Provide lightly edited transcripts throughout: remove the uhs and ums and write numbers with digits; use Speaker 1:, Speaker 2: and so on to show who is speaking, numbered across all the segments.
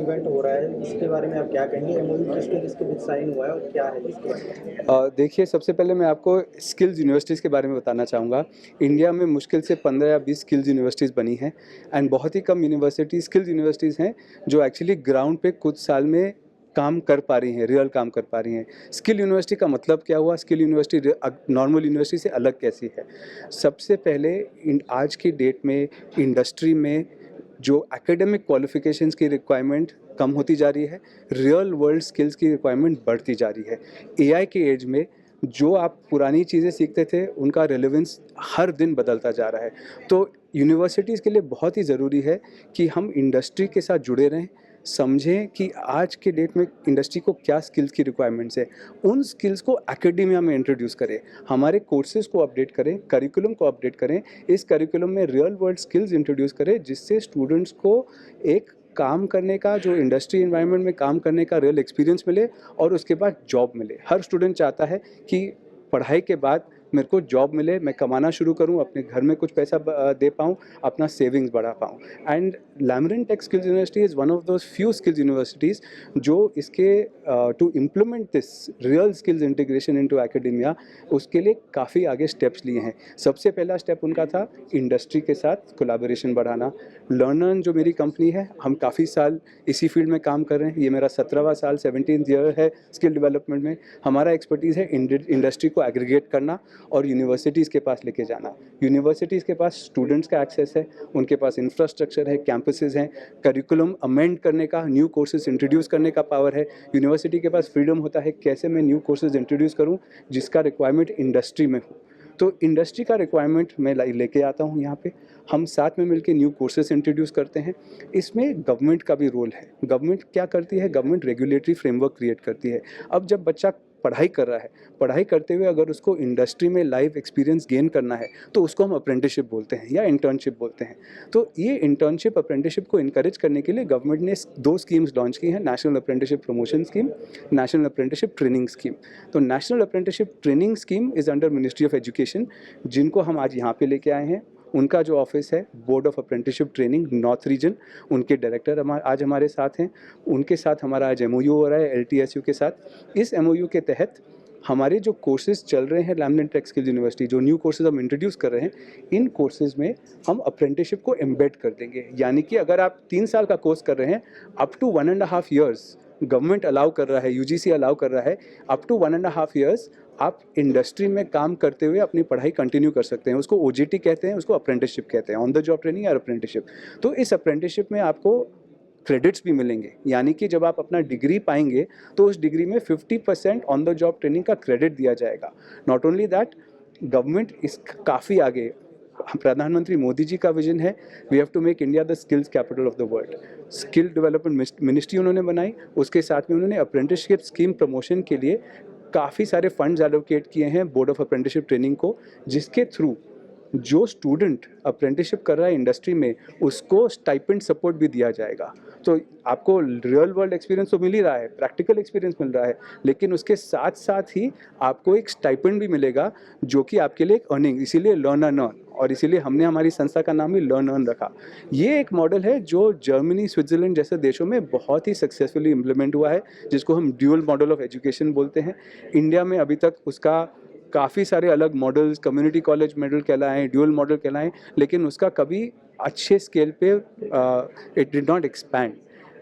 Speaker 1: Event हो रहा है, इसके बारे में आप क्या कहेंगे? एमओयू किसके किसके बीच साइन हुआ है और क्या है इसके बारे में?
Speaker 2: देखिए, सबसे पहले मैं आपको स्किल्स यूनिवर्सिटीज़ के बारे में बताना चाहूँगा। इंडिया में मुश्किल से 15 या 20 स्किल्स यूनिवर्सिटीज़ बनी हैं एंड बहुत ही कम यूनिवर्सिटी स्किल्स यूनिवर्सिटीज़ हैं जो एक्चुअली ग्राउंड पे कुछ साल में काम कर पा रही हैं, रियल काम कर पा रही हैं। स्किल यूनिवर्सिटी का मतलब क्या हुआ? स्किल यूनिवर्सिटी नॉर्मल यूनिवर्सिटी से अलग कैसी है? सबसे पहले आज की डेट में इंडस्ट्री में जो एकेडमिक क्वालिफिकेशंस की रिक्वायरमेंट कम होती जा रही है, रियल वर्ल्ड स्किल्स की रिक्वायरमेंट बढ़ती जा रही है। एआई के एज में जो आप पुरानी चीज़ें सीखते थे, उनका रेलेवेंस हर दिन बदलता जा रहा है। तो यूनिवर्सिटीज़ के लिए बहुत ही ज़रूरी है कि हम इंडस्ट्री के साथ जुड़े रहें, समझें कि आज के डेट में इंडस्ट्री को क्या स्किल्स की रिक्वायरमेंट्स है, उन स्किल्स को एकेडेमिया में इंट्रोड्यूस करें, हमारे कोर्सेज़ को अपडेट करें, करिकुलम को अपडेट करें, इस करिकुलम में रियल वर्ल्ड स्किल्स इंट्रोड्यूस करें, जिससे स्टूडेंट्स को एक काम करने का, जो इंडस्ट्री एनवायरनमेंट में काम करने का रियल एक्सपीरियंस मिले और उसके बाद जॉब मिले। हर स्टूडेंट चाहता है कि पढ़ाई के बाद मेरे को जॉब मिले, मैं कमाना शुरू करूं, अपने घर में कुछ पैसा दे पाऊं, अपना सेविंग्स बढ़ा पाऊं। And Lamrin Tech Skills University is one of those few skills universities जो इसके to implement this real skills integration into academia, उसके लिए काफ़ी आगे स्टेप्स लिए हैं। सबसे पहला स्टेप उनका था इंडस्ट्री के साथ कोलैबोरेशन बढ़ाना। लर्नर जो मेरी कंपनी है, हम काफ़ी साल इसी फील्ड में काम कर रहे हैं। ये मेरा 17वां साल 17th ईयर है स्किल डेवलपमेंट में। हमारा एक्सपर्टीज़ है इंडस्ट्री को एग्रीगेट करना और यूनिवर्सिटीज़ के पास लेके जाना। यूनिवर्सिटीज़ के पास स्टूडेंट्स का एक्सेस है, उनके पास इंफ्रास्ट्रक्चर है, कैंपसेस हैं, करिकुलम अमेंड करने का, न्यू कोर्सेज इंट्रोड्यूस करने का पावर है। यूनिवर्सिटी के पास फ्रीडम होता है कैसे मैं न्यू कोर्सेज इंट्रोड्यूस करूं जिसका रिक्वायरमेंट इंडस्ट्री में हो। तो इंडस्ट्री का रिक्वायरमेंट मैं लेके आता हूँ यहाँ पे, हम साथ में मिलकर न्यू कोर्सेज इंट्रोड्यूस करते हैं। इसमें गवर्नमेंट का भी रोल है। गवर्नमेंट क्या करती है? गवर्नमेंट रेगुलेटरी फ्रेमवर्क क्रिएट करती है। अब जब बच्चा पढ़ाई कर रहा है, पढ़ाई करते हुए अगर उसको इंडस्ट्री में लाइव एक्सपीरियंस गेन करना है तो उसको हम अप्रेंटिसशिप बोलते हैं या इंटर्नशिप बोलते हैं। तो ये इंटर्नशिप अप्रेंटिसशिप को इनकरेज करने के लिए गवर्नमेंट ने 2 स्कीम्स लॉन्च की हैं, national apprenticeship promotion scheme, national apprenticeship training scheme. तो national apprenticeship training scheme is under ministry of education, जिनको हम आज यहाँ पे लेके आए हैं। उनका जो ऑफिस है board of apprenticeship training north region, उनके डायरेक्टर आज हमारे साथ हैं। उनके साथ हमारा आज एमओयू हो रहा है एलटीएसयू के साथ। इस एमओयू के तहत हमारे जो कोर्सेज चल रहे हैं लैमरिन टेक स्किल्स यूनिवर्सिटी, जो न्यू कोर्सेज हम इंट्रोड्यूस कर रहे हैं, इन कोर्सेज में हम अप्रेंटिसशिप को एम्बेड कर देंगे। यानी कि अगर आप 3 साल का कोर्स कर रहे हैं, up to 1.5 years government allow कर रहा है, यूजीसी अलाउ कर रहा है, अप टू 1.5 ईयर्स आप इंडस्ट्री में काम करते हुए अपनी पढ़ाई कंटिन्यू कर सकते हैं। उसको ओजीटी कहते हैं, उसको अप्रेंटिसशिप कहते हैं, ऑन द जॉब ट्रेनिंग या अप्रेंटिसशिप। तो इस अप्रेंटिसशिप में आपको क्रेडिट्स भी मिलेंगे, यानी कि जब आप अपना डिग्री पाएंगे तो उस डिग्री में 50% ऑन द जॉब ट्रेनिंग का क्रेडिट दिया जाएगा। नॉट ओनली दैट, गवर्नमेंट इस काफ़ी आगे, प्रधानमंत्री मोदी जी का विजन है, we have to make India the skills capital of the world. Skill development ministry उन्होंने बनाई, उसके साथ में उन्होंने अप्रेंटिसशिप स्कीम प्रमोशन के लिए काफ़ी सारे फंड्स एलोकेट किए हैं बोर्ड ऑफ अप्रेंटिसशिप ट्रेनिंग को, जिसके थ्रू जो स्टूडेंट अप्रेंटिसशिप कर रहा है इंडस्ट्री में, उसको स्टाइपेंड सपोर्ट भी दिया जाएगा। तो आपको रियल वर्ल्ड एक्सपीरियंस तो मिल ही रहा है, प्रैक्टिकल एक्सपीरियंस मिल रहा है, लेकिन उसके साथ साथ ही आपको एक स्टाइपेंड भी मिलेगा जो कि आपके लिए एक अर्निंग, इसीलिए लर्न एंड अर्न, और इसीलिए हमने हमारी संस्था का नाम ही लर्न अर्न रखा। ये एक मॉडल है जो जर्मनी, स्विट्जरलैंड जैसे देशों में बहुत ही सक्सेसफुली इम्प्लीमेंट हुआ है, जिसको हम ड्यूअल मॉडल ऑफ एजुकेशन बोलते हैं। इंडिया में अभी तक उसका काफ़ी सारे अलग मॉडल्स, कम्युनिटी कॉलेज मॉडल कहलाएँ, ड्यूअल मॉडल कहलाएँ, लेकिन उसका कभी अच्छे स्केल पे it did not expand.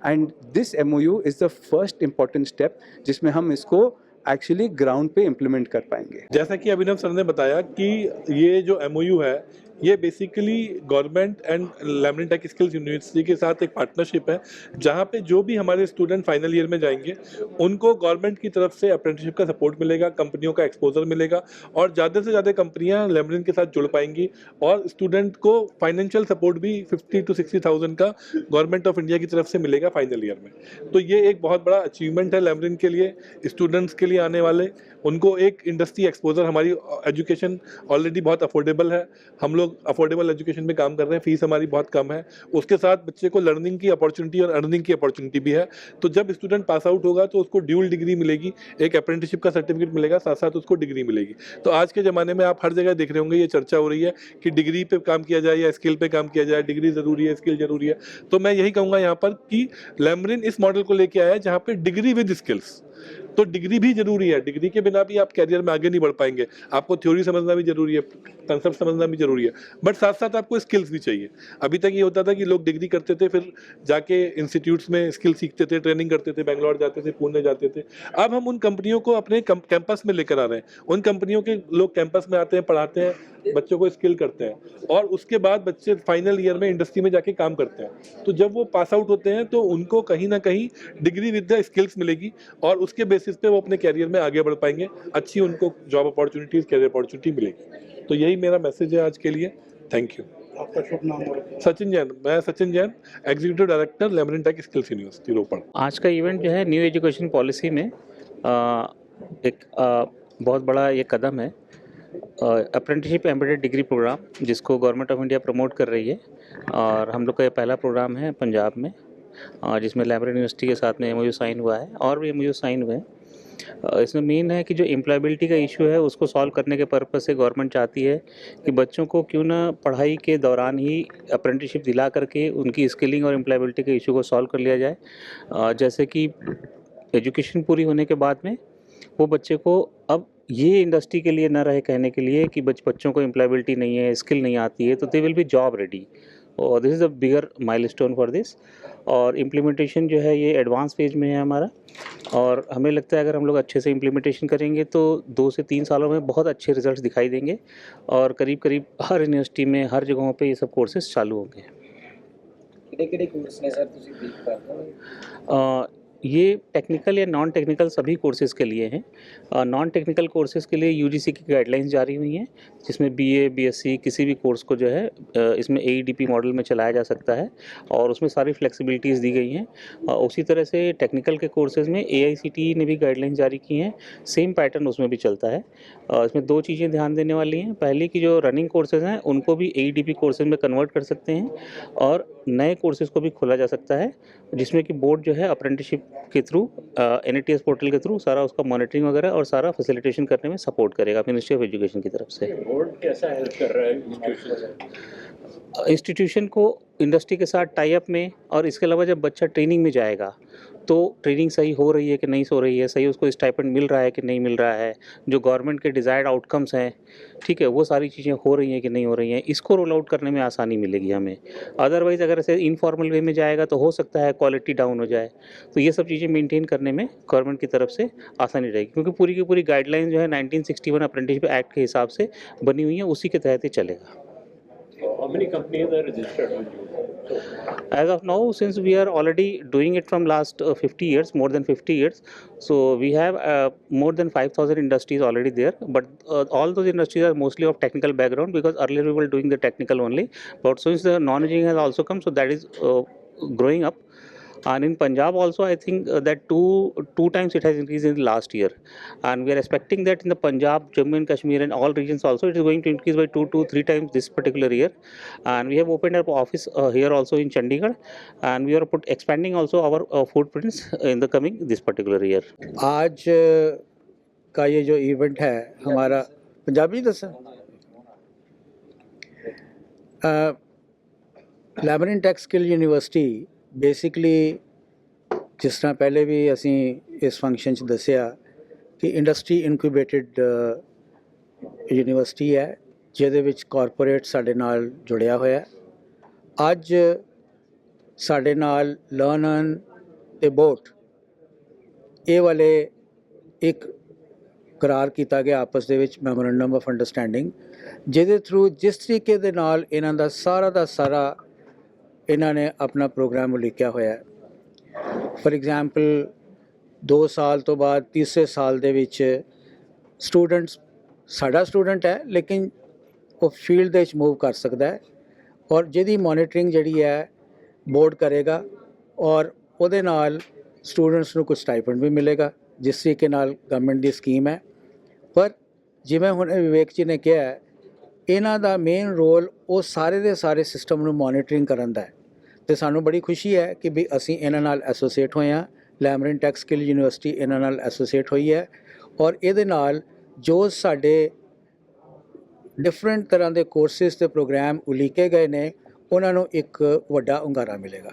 Speaker 2: And this MOU is the first important step जिसमें हम इसको एक्चुअली ग्राउंड पे इम्प्लीमेंट कर पाएंगे।
Speaker 3: जैसा कि अभिनव सर ने बताया कि ये जो एमओयू है ये basically government and Lamrin Tech Skills University के साथ एक पार्टनरशिप है, जहाँ पे जो भी हमारे स्टूडेंट फाइनल ईयर में जाएंगे उनको गवर्नमेंट की तरफ से अप्रेंटिसशिप का सपोर्ट मिलेगा, कंपनियों का एक्सपोजर मिलेगा और ज़्यादा से ज़्यादा कंपनियाँ लैमरिन के साथ जुड़ पाएंगी और स्टूडेंट को फाइनेंशियल सपोर्ट भी 50,000 to 60,000 का गवर्नमेंट ऑफ इंडिया की तरफ से मिलेगा फाइनल ईयर में। तो ये एक बहुत बड़ा अचीवमेंट है लैमरिन के लिए, स्टूडेंट्स के लिए आने वाले, उनको एक इंडस्ट्री एक्सपोजर। हमारी एजुकेशन ऑलरेडी बहुत अफोर्डेबल है, हम लोग लोग अफोर्डेबल एजुकेशन में काम कर रहे हैं, फीस हमारी बहुत कम है, उसके साथ बच्चे को लर्निंग की अपॉर्चुनिटी और अर्निंग की अपॉर्चुनिटी भी है। तो जब स्टूडेंट पास आउट होगा तो उसको ड्यूल डिग्री मिलेगी, एक अप्रेंटिसशिप का सर्टिफिकेट मिलेगा, साथ साथ उसको डिग्री मिलेगी। तो आज के ज़माने में आप हर जगह देख रहे होंगे ये चर्चा हो रही है कि डिग्री पे काम किया जाए या स्किल पे काम किया जाए, डिग्री ज़रूरी है, स्किल ज़रूरी है। तो मैं यही कहूँगा यहाँ पर कि लैमरिन इस मॉडल को लेके आया है जहाँ पे डिग्री विद स्किल्स। तो डिग्री भी जरूरी है, डिग्री के बिना भी आप कैरियर में आगे नहीं बढ़ पाएंगे। आपको थ्योरी समझना भी जरूरी है, कंसेप्ट समझना भी जरूरी है, बट साथ साथ आपको स्किल्स भी चाहिए। अभी तक ये होता था कि लोग डिग्री करते थे, फिर जाके इंस्टीट्यूट्स में स्किल सीखते थे, ट्रेनिंग करते थे, बेंगलोर जाते थे, पुणे जाते थे। अब हम उन कंपनियों को अपने कैंपस में लेकर आ रहे हैं। उन कंपनियों के लोग कैंपस में आते हैं, पढ़ाते हैं, बच्चों को स्किल करते हैं और उसके बाद बच्चे फाइनल ईयर में इंडस्ट्री में जाके काम करते हैं। तो जब वो पास आउट होते हैं तो उनको कहीं ना कहीं डिग्री विद द स्किल्स मिलेगी और उसके बेसिस पे वो अपने कैरियर में आगे बढ़ पाएंगे, अच्छी उनको जॉब अपॉर्चुनिटीज, कैरियर अपॉर्चुनिटी मिलेगी। तो यही मेरा मैसेज है आज के लिए। Thank you.
Speaker 1: आपका शुभ नाम और
Speaker 3: सचिन जैन, मैं Sachin Jain, executive director Lamrin Tech Skills University Ropar.
Speaker 4: आज का इवेंट जो है न्यू एजुकेशन पॉलिसी में एक बहुत बड़ा ये कदम है। अप्रेंटिसशिप एम्बेडेड डिग्री प्रोग्राम जिसको गवर्नमेंट ऑफ इंडिया प्रमोट कर रही है और हम लोग का ये पहला प्रोग्राम है पंजाब में, जिसमें लैमरिन यूनिवर्सिटी के साथ में MOU साइन हुआ है और भी MOU साइन हुए हैं। इसमें मेन है कि जो एम्प्लॉयबिलिटी का इशू है उसको सॉल्व करने के पर्पज़ से गवर्नमेंट चाहती है कि बच्चों को क्यों ना पढ़ाई के दौरान ही अप्रेंटिसशिप दिला करके उनकी स्किलिंग और एम्प्लॉयबिलिटी के इशू को सॉल्व कर लिया जाए। जैसे कि एजुकेशन पूरी होने के बाद में वो बच्चे को अब ये इंडस्ट्री के लिए ना रहे कहने के लिए कि बच्चों को एम्प्लॉयबिलिटी नहीं है, स्किल नहीं आती है, तो they will be job ready. और this is a bigger milestone for this. और इम्प्लीमेंटेशन जो है ये एडवांस फेज में है हमारा और हमें लगता है अगर हम लोग अच्छे से इम्प्लीमेंटेशन करेंगे तो 2 से 3 सालों में बहुत अच्छे रिजल्ट्स दिखाई देंगे और करीब करीब हर यूनिवर्सिटी में हर जगहों पे ये सब कोर्सेज चालू होंगे।
Speaker 1: किहड़े-किहड़े कोर्स ने सर तुसीं ब्रीफ कर दो?
Speaker 4: ये टेक्निकल या नॉन टेक्निकल सभी कोर्सेज़ के लिए हैं। नॉन टेक्निकल कोर्सेज़ के लिए UGC की गाइडलाइंस जारी हुई हैं जिसमें BA BSc किसी भी कोर्स को जो है इसमें AEDP मॉडल में चलाया जा सकता है और उसमें सारी फ्लेक्सिबिलिटीज़ दी गई हैं। उसी तरह से टेक्निकल के कोर्सेज़ में AICTE ने भी गाइडलाइंस जारी की हैं, सेम पैटर्न उसमें भी चलता है। इसमें 2 चीज़ें ध्यान देने वाली हैं। पहली कि जो रनिंग कोर्सेज़ हैं उनको भी AEDP कोर्सेज़ में कन्वर्ट कर सकते हैं और नए कोर्सेज़ को भी खोला जा सकता है जिसमें कि बोर्ड जो है अप्रेंटिसशिप के थ्रू NATS पोर्टल के थ्रू सारा उसका मॉनिटरिंग वगैरह और सारा फैसिलिटेशन करने में सपोर्ट करेगा मिनिस्ट्री ऑफ एजुकेशन की तरफ से।
Speaker 5: बोर्ड कैसा हेल्प कर रहा है
Speaker 4: इंस्टीट्यूशन को इंडस्ट्री के साथ टाई अप में और इसके अलावा जब बच्चा ट्रेनिंग में जाएगा तो ट्रेनिंग सही हो रही है कि नहीं हो रही है, सही उसको स्टाइपेंड मिल रहा है कि नहीं मिल रहा है, जो गवर्नमेंट के डिज़ायर्ड आउटकम्स हैं, ठीक है, वो सारी चीज़ें हो रही हैं कि नहीं हो रही हैं, इसको रोल आउट करने में आसानी मिलेगी हमें। अदरवाइज़ अगर ऐसे इनफॉर्मल वे में जाएगा तो हो सकता है क्वालिटी डाउन हो जाए। तो ये सब चीज़ें मेंटेन करने में गवर्नमेंट की तरफ से आसानी रहेगी क्योंकि पूरी की पूरी गाइडलाइन जो है 1961 अप्रेंटिसशिप एक्ट के हिसाब से बनी हुई है, उसी के तहत ही चलेगा।
Speaker 5: How many companies are registered with you?
Speaker 4: As of now, since we are already doing it from last 50 years, more than 50 years, so we have more than 5,000 industries already there. But all those industries are mostly of technical background because earlier we were doing the technical only. But since the non-engineering has also come, so that is growing up. And in Punjab also, I think that two times it has increased in the last year, and we are expecting that in the Punjab, Jammu and Kashmir, and all regions also, it is going to increase by 2 to 3 times this particular year. And we have opened our office here also in Chandigarh, and we are expanding also our footprints in the coming this particular year.
Speaker 6: आज का ये जो event है हमारा पंजाबी दसा लैमरिन tech skill university basically जिस तरह पहले भी असी इस फंक्शन च दसिया कि इंडस्ट्री इनक्यूबेटेड यूनिवर्सिटी है ਜਿਹਦੇ ਵਿੱਚ ਕਾਰਪੋਰੇਟ ਸਾਡੇ ਨਾਲ ਜੁੜਿਆ ਹੋਇਆ। ਅੱਜ ਸਾਡੇ ਨਾਲ ਲਰਨ ਤੇ ਬੋਟ ਇਹ ਵਾਲੇ ਇੱਕ करार किया गया आपस ਦੇ ਵਿੱਚ ਮੈਮੋਰੈਂਡਮ ਆਫ ਅੰਡਰਸਟੈਂਡਿੰਗ ਜਿਹਦੇ ਥਰੂ ਜਿਸ ਤਰੀਕੇ ਦੇ ਨਾਲ ਇਹਨਾਂ ਦਾ ਸਾਰਾ ਇਹਨਾਂ ਨੇ ਆਪਣਾ ਪ੍ਰੋਗਰਾਮ ਉਲੀਕਿਆ ਹੋਇਆ। ਫॉर एग्जांपल 2 ਸਾਲ ਤੋਂ ਬਾਅਦ ਤੀਸਰੇ ਸਾਲ ਦੇ ਵਿੱਚ ਸਟੂਡੈਂਟਸ ਸਾਡਾ ਸਟੂਡੈਂਟ ਹੈ ਲੇਕਿन ਉਹ ਫੀਲਡ ਦੇ ਵਿੱਚ मूव ਕਰ ਸਕਦਾ ਹੈ ਔਰ ਜਿਹਦੀ ਮੋਨੀਟਰਿੰਗ ਜਿਹੜੀ ਹੈ ਬੋਰਡ ਕਰੇਗਾ ਔਰ ਉਹਦੇ ਨਾਲ ਸਟੂਡੈਂਟਸ ਨੂੰ ਕੁਝ ਸਟਾਈਪੈਂਡ ਵੀ ਮਿਲੇਗਾ जिस तरीके नाल गवर्नमेंट की स्कीम है। पर जिवें हुण विवेक जी ने कहा ਇਹਨਾਂ ਦਾ ਮੇਨ ਰੋਲ ਉਹ ਸਾਰੇ ਦੇ ਸਾਰੇ ਸਿਸਟਮ ਨੂੰ ਮੋਨੀਟਰਿੰਗ ਕਰਨ ਦਾ ਹੈ ਤੇ ਸਾਨੂੰ ਬੜੀ ਖੁਸ਼ੀ ਹੈ ਕਿ ਵੀ ਅਸੀਂ ਇਹਨਾਂ ਨਾਲ ਐਸੋਸੀਏਟ ਹੋਏ ਹਾਂ। ਲੈਮਰਿਨ ਟੈਕ ਸਕਿੱਲ ਯੂਨੀਵਰਸਿਟੀ ਇਹਨਾਂ ਨਾਲ ਐਸੋਸੀਏਟ ਹੋਈ ਹੈ ਔਰ ਇਹਦੇ ਨਾਲ ਜੋ ਸਾਡੇ ਡਿਫਰੈਂਟ ਤਰ੍ਹਾਂ ਦੇ ਕੋਰਸਿਸ ਤੇ ਪ੍ਰੋਗਰਾਮ ਉਲੀਕੇ ਗਏ ਨੇ ਉਹਨਾਂ ਨੂੰ ਇੱਕ ਵੱਡਾ ਹੁੰਗਾਰਾ ਮਿਲੇਗਾ।